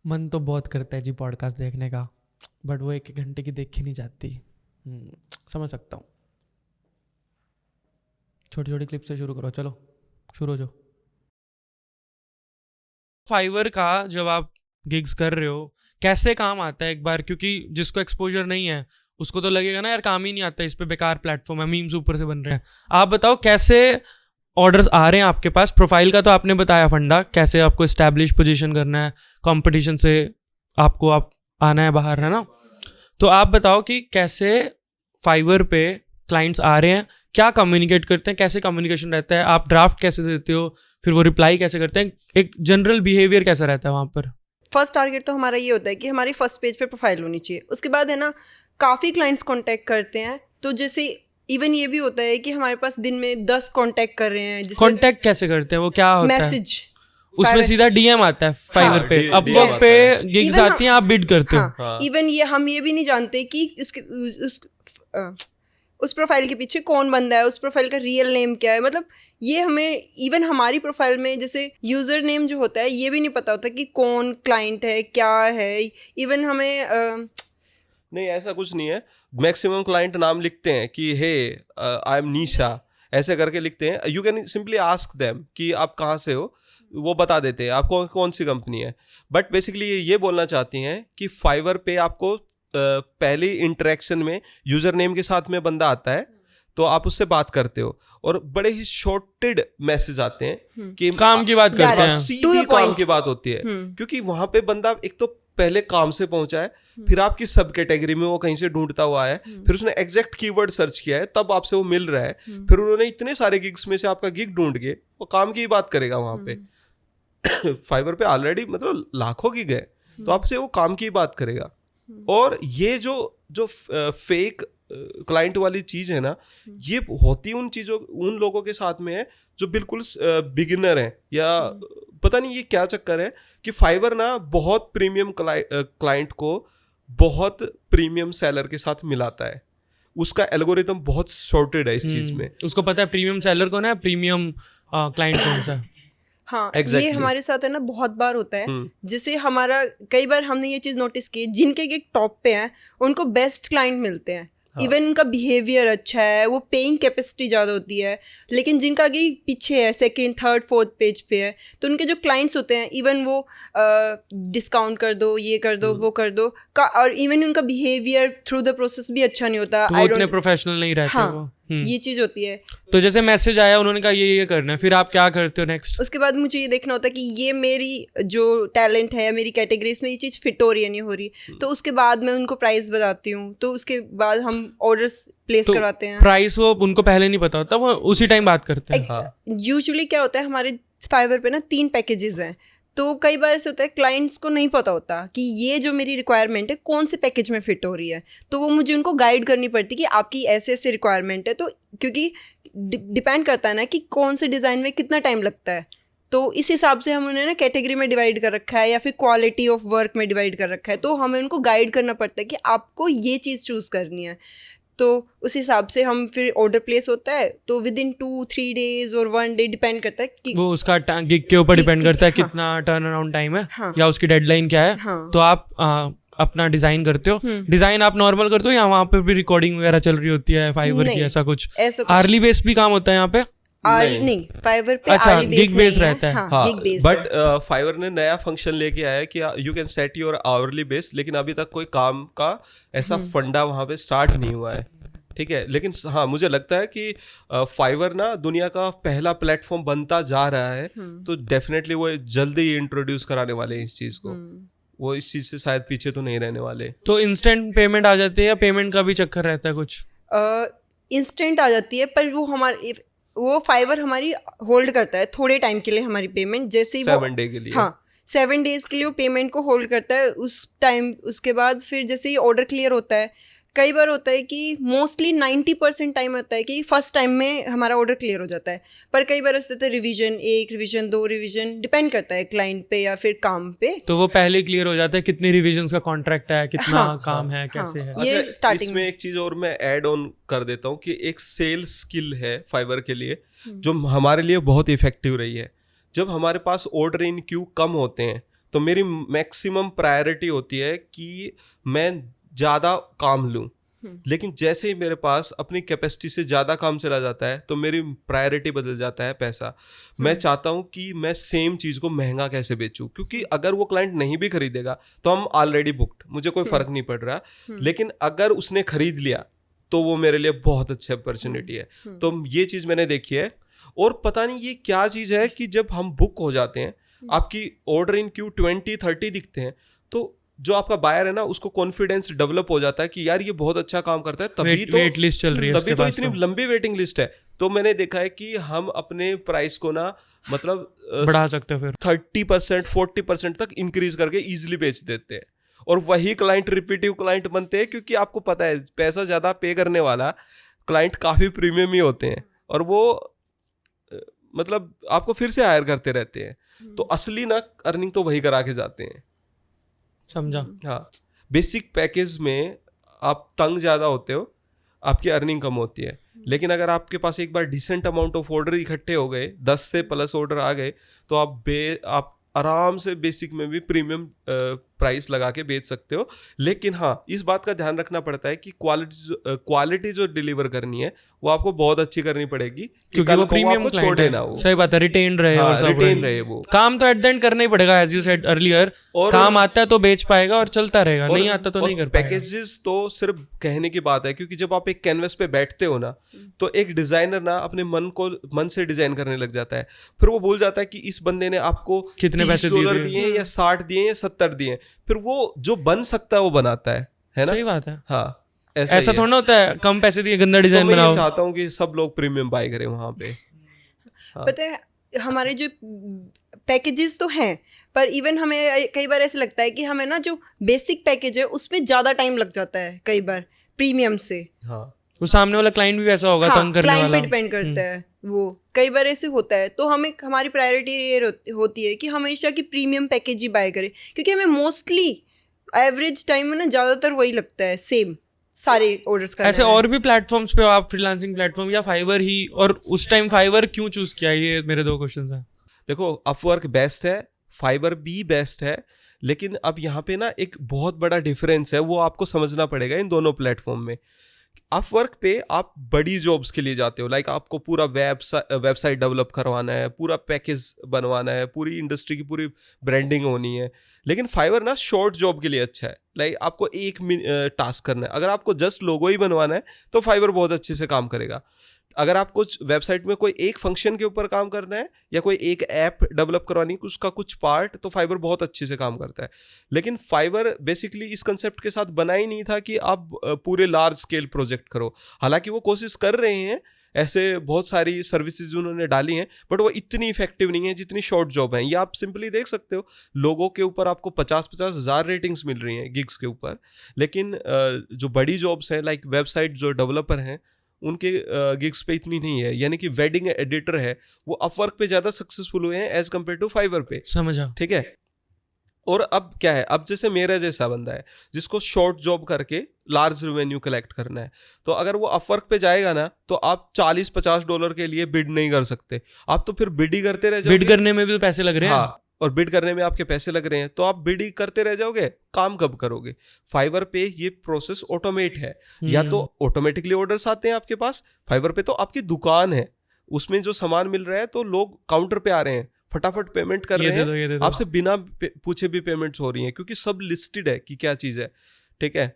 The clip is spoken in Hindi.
मन तो बहुत करता है जी पॉडकास्ट देखने का, बट वो एक घंटे की देखी नहीं जाती। समझ सकता हूँ। छोटी छोटी क्लिप से शुरू करो, चलो शुरू हो जाओ। फाइवर का जब आप गिग्स कर रहे हो कैसे काम आता है एक बार, क्योंकि जिसको एक्सपोजर नहीं है उसको तो लगेगा ना यार काम ही नहीं आता, इस पे बेकार प्लेटफॉर्म है, मीम्स ऊपर से बन रहे हैं। आप बताओ कैसे ऑर्डर्स आ रहे हैं आपके पास। प्रोफाइल का तो आपने बताया फंडा, कैसे आपको एस्टैब्लिश पोजीशन करना है, कंपटीशन से आपको आप आना है बाहर, है ना। तो आप बताओ कि कैसे फाइवर पे क्लाइंट्स आ रहे हैं, क्या कम्युनिकेट करते हैं, कैसे कम्युनिकेशन रहता है, आप ड्राफ्ट कैसे देते हो, फिर वो रिप्लाई कैसे करते हैं, एक जनरल बिहेवियर कैसा रहता है वहाँ पर। फर्स्ट टारगेट तो हमारा ये होता है कि हमारी फर्स्ट पेज पे प्रोफाइल होनी चाहिए। उसके बाद है ना काफ़ी क्लाइंट्स कांटेक्ट करते हैं, तो जैसे इवन ये भी होता है कि हमारे पास दिन में 10 कांटेक्ट कर रहे हैं। कांटेक्ट कैसे करते हैं, वो क्या होता है? मैसेज उसमें सीधा डीएम आता है फाइवर पे, अपवर्क पे गिग्स आती हैं, आप बिड करते हो। इवन ये हम ये भी नहीं जानते कि उस प्रोफाइल के पीछे कौन बंदा है, उस प्रोफाइल का रियल नेम क्या है। मतलब ये हमें इवन हमारी प्रोफाइल में जैसे यूज़र नेम जो होता है ये भी नहीं पता होता कि कौन क्लाइंट है क्या है। इवन हमें नहीं, ऐसा कुछ नहीं है। मैक्सिमम क्लाइंट नाम लिखते हैं कि हे आई एम निशा, ऐसे करके लिखते हैं। You can simply ask them कि आप कहाँ से हो, वो बता देते हैं आपको कौन सी कंपनी है। बट बेसिकली ये बोलना चाहती हैं कि फाइवर पे आपको पहली इंटरेक्शन में यूजर नेम के साथ में बंदा आता है, तो आप उससे बात करते हो और बड़े ही शॉर्टेड मैसेज आते हैं कि काम की बात करते हैं, सीधी काम की बात होती है। क्योंकि वहां पे बंदा एक तो पहले काम से पहुंचा है, फिर आपकी सब कैटेगरी में वो कहीं से ढूंढता हुआ है, फिर उसने एग्जैक्ट कीवर्ड सर्च किया है, तब आपसे वो मिल रहा है, फिर उन्होंने इतने सारे गिग्स में से आपका गिग ढूंढ के वो काम की बात करेगा वहां पे। फाइवर पे ऑलरेडी मतलब लाखों गिग है, तो आपसे वो काम की बात करेगा। और ये जो फेक क्लाइंट वाली चीज है ना, ये होती उन लोगों के साथ में है जो बिल्कुल बिगिनर हैं, या पता नहीं ये क्या चक्कर है कि फाइवर ना बहुत प्रीमियम क्लाइंट को बहुत प्रीमियम सेलर के साथ मिलाता है। उसका एल्गोरिथम बहुत सॉर्टेड है इस चीज में। उसको पता है प्रीमियम सेलर कौन है, प्रीमियम क्लाइंट कौन सा है। हाँ exactly. ये हमारे साथ है ना बहुत बार होता है। जैसे हमारा कई बार हमने ये चीज़ नोटिस की, जिनके गिग टॉप पे हैं उनको बेस्ट क्लाइंट मिलते हैं। इवन उनका बिहेवियर अच्छा है, वो पेइंग कैपेसिटी ज़्यादा होती है। लेकिन जिनका गिग पीछे है, सेकंड थर्ड फोर्थ पेज पे है, तो उनके जो क्लाइंट्स होते हैं इवन वो डिस्काउंट कर दो, ये कर दो, वो कर दो का, और इवन उनका बिहेवियर थ्रू द प्रोसेस भी अच्छा नहीं होता, तो वो इतने प्रोफेशनल नहीं रहते। हाँ, वो ये चीज़ होती है। तो जैसे मैसेज आया, उन्होंने कहा ये करना है, फिर आप क्या करते हो नेक्स्ट? उसके बाद मुझे ये देखना होता है कि ये मेरी जो टैलेंट है, मेरी कैटेगरी, इसमें ये चीज़ फिट हो रही है नहीं हो रही। तो उसके बाद मैं उनको प्राइस बताती हूँ, तो उसके बाद हम ऑर्डर्स प्लेस करवाते हैं। प्राइस वो उनको पहले नहीं पता होता, वो उसी टाइम बात करते हैं। यूजुअली क्या होता है, हमारे फाइवर पे ना 3 पैकेजेस हैं, तो कई बार ऐसे होता है क्लाइंट्स को नहीं पता होता कि ये जो मेरी रिक्वायरमेंट है कौन से पैकेज में फिट हो रही है, तो वो मुझे उनको गाइड करनी पड़ती है कि आपकी ऐसे ऐसे रिक्वायरमेंट है। तो क्योंकि डिपेंड करता है ना कि कौन से डिज़ाइन में कितना टाइम लगता है, तो इस हिसाब से हम उन्हें ना कैटेगरी में डिवाइड कर रखा है या फिर क्वालिटी ऑफ वर्क में डिवाइड कर रखा है। तो हमें उनको गाइड करना पड़ता है कि आपको ये चीज़ चूज़ करनी है, तो उस हिसाब से हम फिर ऑर्डर प्लेस होता है। तो विद इन 2-3 डेज और 1 डे डिपेंड करता है कि वो उसका गिग के ऊपर डिपेंड करता है कितना टर्न अराउंड टाइम है, या उसकी डेडलाइन क्या है। तो आप अपना डिजाइन करते हो। डिजाइन आप नॉर्मल करते हो या वहाँ पे भी रिकॉर्डिंग वगैरह चल रही होती है फाइवर की? ऐसा कुछ आर्ली बेस भी काम होता है यहाँ पे? नहीं, फाइवर पे अच्छा, आर्ली गिग बेस रहता है। हाँ, बट फाइवर ने नया फंक्शन लेके आया है कि you can set your hourly base, लेकिन अभी तक कोई काम का ऐसा फंडा वहाँ पे स्टार्ट नहीं हुआ है, ठीक है। लेकिन हाँ, मुझे लगता है कि फाइवर ना दुनिया का पहला प्लेटफॉर्म बनता जा रहा है, तो डेफिनेटली वो जल्दी ही इंट्रोड्यूस कराने वाले हैं इस चीज़ को। वो इस चीज़ से शायद पीछे तो नहीं रहने वाले। तो इंस्टेंट पेमेंट आ जाती है या पेमेंट का भी चक्कर रहता है कुछ? इंस्टेंट आ जाती है, पर वो फाइवर हमारी होल्ड करता है थोड़े टाइम के लिए हमारी पेमेंट, जैसे 7 डे के लिए। हाँ, 7 डेज के लिए वो पेमेंट को होल्ड करता है उस टाइम। उसके बाद फिर जैसे ही ऑर्डर क्लियर होता है, कई बार होता है कि मोस्टली 90% टाइम होता है कि फर्स्ट टाइम में हमारा ऑर्डर क्लियर हो जाता है, पर कई बार होता है रिवीजन 1, रिवीजन 2, रिवीजन डिपेंड करता है क्लाइंट पे या फिर काम पे। तो वो पहले क्लियर हो जाता है कितनी रिवीजन्स का कॉन्ट्रैक्ट है, कितना काम है, कैसे है। ये स्टार्टिंग इसमें एक चीज और मैं ऐड ऑन कर देता हूँ कि एक सेल्स स्किल है फाइवर के लिए जो हमारे लिए बहुत इफेक्टिव रही है। जब हमारे पास ऑर्डर इन क्यू कम होते हैं तो मेरी मैक्सिमम प्रायोरिटी होती है कि मैं ज़्यादा काम लूँ, लेकिन जैसे ही मेरे पास अपनी कैपेसिटी से ज़्यादा काम चला जाता है तो मेरी प्रायोरिटी बदल जाता है पैसा। मैं चाहता हूँ कि मैं सेम चीज़ को महंगा कैसे बेचूँ, क्योंकि अगर वो क्लाइंट नहीं भी खरीदेगा तो हम ऑलरेडी बुक्ड, मुझे कोई फ़र्क नहीं पड़ रहा, लेकिन अगर उसने खरीद लिया तो वो मेरे लिए बहुत अच्छी अपॉर्चुनिटी है। तो ये चीज़ मैंने देखी है। और पता नहीं ये क्या चीज़ है कि जब हम बुक हो जाते हैं, आपकी ऑर्डर इन क्यू 20-30 दिखते हैं, तो जो आपका बायर है ना उसको कॉन्फिडेंस डेवलप हो जाता है कि यार ये बहुत अच्छा काम करता है, तभी तो वेट लिस्ट चल रही है, तभी तो इतनी लंबी वेटिंग लिस्ट है। तो मैंने देखा है कि हम अपने प्राइस को ना मतलब बढ़ा सकते हो फिर 30% 40% तक इंक्रीज करके इजीली बेच देते हैं, और वही क्लाइंट रिपीटिव क्लाइंट बनते हैं, क्योंकि आपको पता है पैसा ज़्यादा पे करने वाला क्लाइंट काफ़ी प्रीमियम ही होते हैं, और वो मतलब आपको फिर से हायर करते रहते हैं। तो असली ना अर्निंग तो वही करा के जाते हैं। समझा। हाँ, बेसिक पैकेज में आप तंग ज़्यादा होते हो, आपकी अर्निंग कम होती है, लेकिन अगर आपके पास एक बार डिसेंट अमाउंट ऑफ ऑर्डर इकट्ठे हो गए, 10 से प्लस ऑर्डर आ गए, तो आप आराम से बेसिक में भी प्रीमियम प्राइस लगा के बेच सकते हो। लेकिन हाँ, इस बात का ध्यान रखना पड़ता है कि क्वालिटी जो डिलीवर करनी है वो आपको बहुत अच्छी करनी पड़ेगी, क्योंकि वो प्रीमियम छोड़े ना वो। सही बात है, रिटेन रहे हाँ, और सब रिटेन रहे वो। काम तो एट द एंड करना ही पड़ेगा, एज यू सेड अर्लियर। काम आता है तो बेच पाएगा और चलता रहेगा, नहीं आता तो नहीं कर पाएगा। पैकेजेस तो सिर्फ कहने की बात है, क्योंकि जब आप एक कैनवस पे बैठते हो ना, तो एक डिजाइनर ना अपने मन से डिजाइन करने लग जाता है, फिर वो भूल जाता है कि इस बंदे ने आपको कितने पैसे $30 दिए या 60 दिए या 70 दिए, फिर वो जो बन सकता है वो बनाता है ना। सही बात है। हाँ, ऐसा थोड़ा ना होता है कम पैसे दिए गंदा डिजाइन बनाओ। बनाओ। मैं चाहता हूँ कि सब लोग प्रीमियम बाय करें वहां पे। पता है हमारे जो पैकेजेस तो हैं, पर इवन हमें कई बार ऐसे लगता है कि हमें ना जो बेसिक पैकेज है उसमें ज़्यादा टाइम लग जाता है कई बार प्रीमियम से। हाँ, वो सामने वाला क्लाइंट भी वैसा होगा, तंग करने वाला। क्लाइंट पे डिपेंड करता है वो, कई बार ऐसे होता है। तो हमें हमारी प्रायोरिटी ये होती है कि हमेशा की प्रीमियम पैकेज ही बाय करें, क्योंकि हमें मोस्टली एवरेज टाइम में ना ज़्यादातर वही लगता है, सेम सारे ऑर्डर्स का। ऐसे और भी प्लेटफॉर्म्स पे हो आप, फ्रीलांसिंग प्लेटफॉर्म या फाइवर ही? और उस टाइम फाइवर क्यों चूज किया, ये मेरे 2 क्वेश्चन हैं। देखो, अपवर्क बेस्ट है, फाइवर भी बेस्ट है, लेकिन अब यहाँ पे ना एक बहुत बड़ा डिफरेंस है, वो आपको समझना पड़ेगा इन दोनों प्लेटफॉर्म में। अपवर्क पे आप बड़ी जॉब्स के लिए जाते हो, लाइक आपको पूरा वेबसाइट डेवलप करवाना है, पूरा पैकेज बनवाना है, पूरी इंडस्ट्री की पूरी ब्रांडिंग होनी है। लेकिन फाइवर ना शॉर्ट जॉब के लिए अच्छा है, लाइक आपको एक टास्क करना है। अगर आपको जस्ट लोगो ही बनवाना है तो फाइवर बहुत अच्छे से काम करेगा। अगर आपको वेबसाइट में कोई एक फंक्शन के ऊपर काम करना है या कोई एक ऐप डेवलप करवानी है, उसका कुछ पार्ट, तो फाइवर बहुत अच्छे से काम करता है। लेकिन फाइवर बेसिकली इस कंसेप्ट के साथ बना ही नहीं था कि आप पूरे लार्ज स्केल प्रोजेक्ट करो। हालांकि वो कोशिश कर रहे हैं, ऐसे बहुत सारी सर्विसेज उन्होंने डाली हैं, बट वो इतनी इफेक्टिव नहीं है जितनी शॉर्ट जॉब हैं। ये आप सिंपली देख सकते हो, लोगों के ऊपर आपको 50-50 हज़ार रेटिंग्स मिल रही हैं गिग्स के ऊपर। लेकिन जो बड़ी जॉब्स हैं, लाइक वेबसाइट जो डेवलपर हैं, उनके गिग्स पे इतनी नहीं है। यानी कि वेडिंग एडिटर है, वो अपवर्क पे ज़्यादा सक्सेसफुल हुए हैं एज कम्पेयर टू फाइवर पे। समझा। ठीक है। और अब क्या है, अब जैसे मेरा जैसा बंदा है जिसको शॉर्ट जॉब करके लार्ज रेवेन्यू कलेक्ट करना है, तो अगर वो अपवर्क पे जाएगा ना, तो आप $40-50 के लिए बिड नहीं कर सकते। आप तो फिर बिड ही करते रह जाओगे। बिड करने में भी तो पैसे लग रहे हैं। हाँ, और बिड करने में आपके पैसे लग रहे हैं, तो आप बिड ही करते रह जाओगे, काम कब करोगे। फाइवर पे ये प्रोसेस ऑटोमेट है, या तो ऑटोमेटिकली ऑर्डर्स आते हैं आपके पास। फाइवर पे तो आपकी दुकान है, उसमें जो सामान मिल रहा है तो लोग काउंटर पे आ रहे हैं, फटाफट पेमेंट कर रहे हैं, आपसे बिना पूछे भी पेमेंट्स हो रही हैं, क्योंकि सब लिस्टेड है कि क्या चीज़ है। ठीक है।